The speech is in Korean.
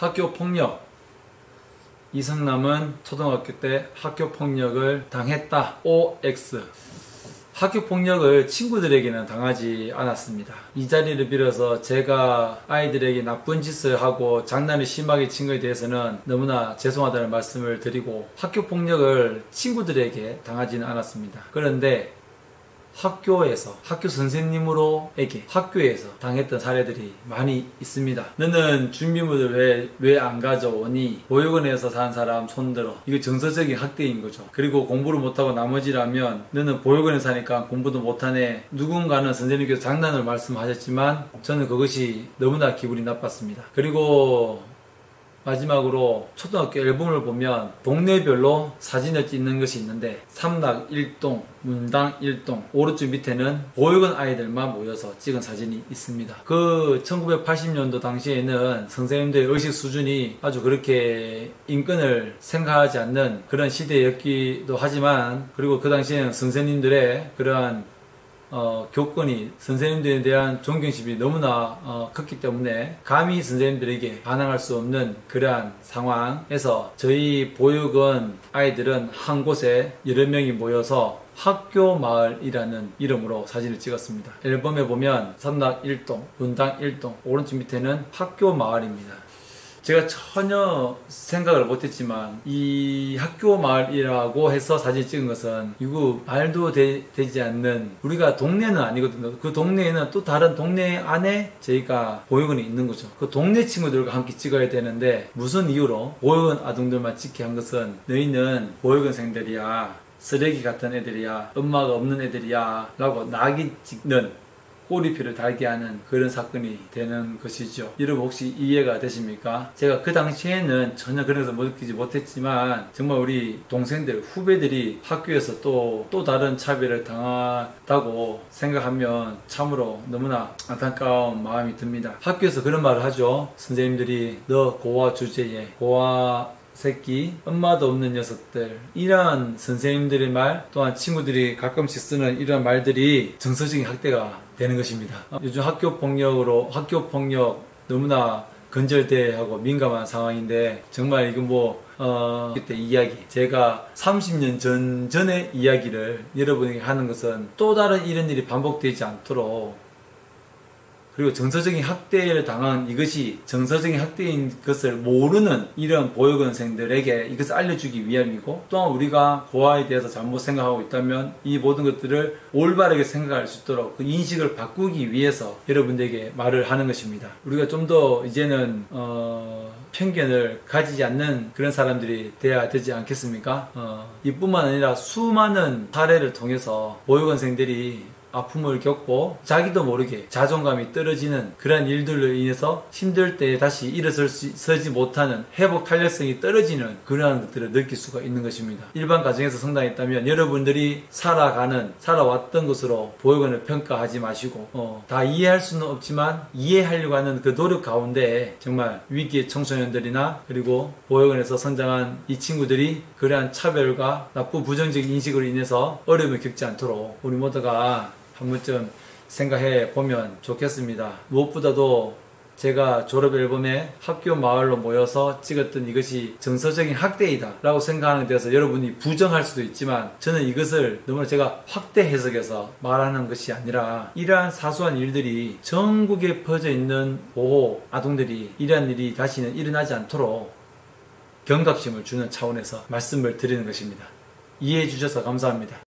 학교 폭력. 이성남은 초등학교 때 학교 폭력을 당했다. OX. 학교 폭력을 친구들에게는 당하지 않았습니다. 이 자리를 빌어서 제가 아이들에게 나쁜 짓을 하고 장난을 심하게 친 것에 대해서는 너무나 죄송하다는 말씀을 드리고, 학교 폭력을 친구들에게 당하지는 않았습니다. 그런데 학교에서, 학교 선생님으로에게 학교에서 당했던 사례들이 많이 있습니다. 너는 준비물을 왜 안 가져오니? 보육원에서 산 사람 손들어. 이거 정서적인 학대인 거죠. 그리고 공부를 못하고 나머지라면 너는 보육원에서 사니까 공부도 못하네. 누군가는 선생님께서 장난을 말씀하셨지만 저는 그것이 너무나 기분이 나빴습니다. 그리고 마지막으로 초등학교 앨범을 보면 동네별로 사진을 찍는 것이 있는데, 삼락 1동, 문당 1동, 오른쪽 밑에는 보육원 아이들만 모여서 찍은 사진이 있습니다. 그 1980년도 당시에는 선생님들의 의식 수준이 아주 그렇게 인권을 생각하지 않는 그런 시대였기도 하지만, 그리고 그 당시에는 선생님들의 그러한 교권이, 선생님들에 대한 존경심이 너무나 컸기 때문에 감히 선생님들에게 반항할 수 없는 그러한 상황에서 저희 보육원 아이들은 한 곳에 여러 명이 모여서 학교 마을이라는 이름으로 사진을 찍었습니다. 앨범에 보면 삼락 1동, 문당 1동, 오른쪽 밑에는 학교 마을입니다. 제가 전혀 생각을 못했지만 이 학교 마을이라고 해서 사진 찍은 것은 이거 말도 되지 않는, 우리가 동네는 아니거든요. 그 동네에는 또 다른 동네 안에 저희가 보육원이 있는 거죠. 그 동네 친구들과 함께 찍어야 되는데 무슨 이유로 보육원 아동들만 찍게 한 것은, 너희는 보육원생들이야, 쓰레기 같은 애들이야, 엄마가 없는 애들이야 라고 낙인 찍는, 꼬리표를 달게 하는 그런 사건이 되는 것이죠. 여러분 혹시 이해가 되십니까? 제가 그 당시에는 전혀 그런 것을 느끼지 못했지만 정말 우리 동생들, 후배들이 학교에서 또 다른 차별을 당하다고 생각하면 참으로 너무나 안타까운 마음이 듭니다. 학교에서 그런 말을 하죠. 선생님들이 너 고아 주제에, 고아 새끼, 엄마도 없는 녀석들, 이러한 선생님들의 말, 또한 친구들이 가끔씩 쓰는 이러한 말들이 정서적인 학대가 되는 것입니다. 요즘 학교 폭력 너무나 건절대하고 민감한 상황인데, 정말 이건 그때 이야기, 제가 30년 전의 이야기를 여러분에게 하는 것은 또 다른 이런 일이 반복되지 않도록, 그리고 정서적인 학대를 당한 이것이 정서적인 학대인 것을 모르는 이런 보육원생들에게 이것을 알려주기 위함이고, 또한 우리가 고아에 대해서 잘못 생각하고 있다면 이 모든 것들을 올바르게 생각할 수 있도록 그 인식을 바꾸기 위해서 여러분들에게 말을 하는 것입니다. 우리가 좀 더 이제는 편견을 가지지 않는 그런 사람들이 돼야 되지 않겠습니까? 이뿐만 아니라 수많은 사례를 통해서 보육원생들이 아픔을 겪고 자기도 모르게 자존감이 떨어지는 그런 일들로 인해서 힘들 때 다시 일어서지 못하는, 회복 탄력성이 떨어지는 그러한 것들을 느낄 수가 있는 것입니다. 일반 가정에서 성장했다면 여러분들이 살아왔던 것으로 보육원을 평가하지 마시고, 다 이해할 수는 없지만 이해하려고 하는 그 노력 가운데 정말 위기의 청소년들이나 그리고 보육원에서 성장한 이 친구들이 그러한 차별과 나쁜 부정적인 인식으로 인해서 어려움을 겪지 않도록 우리 모두가 한 번쯤 생각해 보면 좋겠습니다. 무엇보다도 제가 졸업 앨범에 학교 마을로 모여서 찍었던 이것이 정서적인 학대이다 라고 생각하는 데서 여러분이 부정할 수도 있지만, 저는 이것을 너무나 제가 확대 해석해서 말하는 것이 아니라, 이러한 사소한 일들이 전국에 퍼져 있는 보호 아동들이 이러한 일이 다시는 일어나지 않도록 경각심을 주는 차원에서 말씀을 드리는 것입니다. 이해해 주셔서 감사합니다.